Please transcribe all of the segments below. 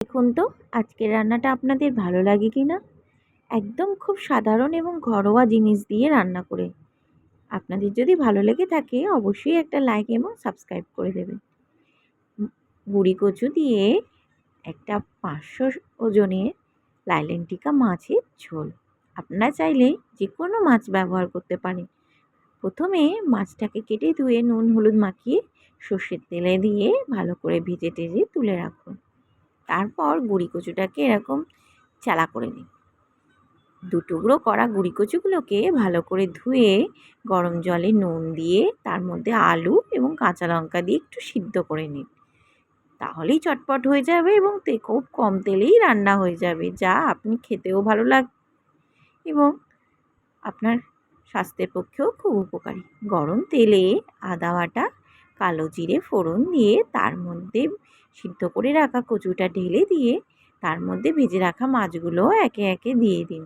দেখুন তো আজকের রান্নাটা আপনাদের ভালো লাগে কি না। একদম খুব সাধারণ এবং ঘরোয়া জিনিস দিয়ে রান্না করে। আপনাদের যদি ভালো লেগে থাকে অবশ্যই একটা লাইক এবং সাবস্ক্রাইব করে দেবেন। গুঁড়ি কচু দিয়ে একটা 500 ওজনের লাইলেন্টিকা মাছের ঝোল। আপনারা চাইলে যে কোনো মাছ ব্যবহার করতে পারেন। প্রথমে মাছটাকে কেটে ধুয়ে নুন হলুদ মাখিয়ে সর্ষের তেলে দিয়ে ভালো করে ভেজে টেজে তুলে রাখুন। তারপর গুঁড়ি কচুটাকে এরকম চালা করে নিন। দু টুকরো করা গুঁড়ি কচুগুলোকে ভালো করে ধুয়ে গরম জলে নুন দিয়ে তার মধ্যে আলু এবং কাঁচা লঙ্কা দিয়ে একটু সিদ্ধ করে নিন। তাহলেই চটপট হয়ে যাবে এবং খুব কম তেলেই রান্না হয়ে যাবে, যা আপনি খেতেও ভালো লাগবে এবং আপনার স্বাস্থ্যের পক্ষেও খুব উপকারী। গরম তেলে আদা বাটা, কালো জিরে ফোড়ন দিয়ে তার মধ্যে সিদ্ধ করে রাখা কচুটা ঢেলে দিয়ে তার মধ্যে ভেজে রাখা মাছগুলো একে একে দিয়ে দিন।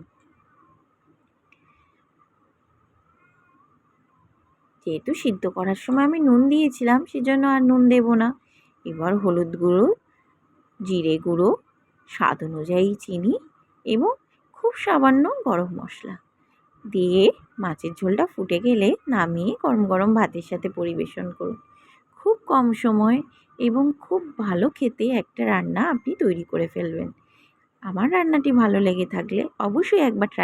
যেহেতু সিদ্ধ করার সময় আমি নুন দিয়েছিলাম সেজন্য আর নুন দেব না। এবার হলুদ গুঁড়ো, জিরে গুঁড়ো, স্বাদ অনুযায়ী চিনি এবং খুব সামান্য গরম মশলা দিয়ে মাছের ঝোলটা ফুটে গেলে নামিয়ে গরম গরম ভাতের সাথে পরিবেশন করুন। খুব কম সময় এবং খুব ভালো খেতে একটা রান্না আপনি তৈরি করে ফেলবেন। আমার রান্নাটি ভালো লেগে থাকলে অবশ্যই একবার ট্রাই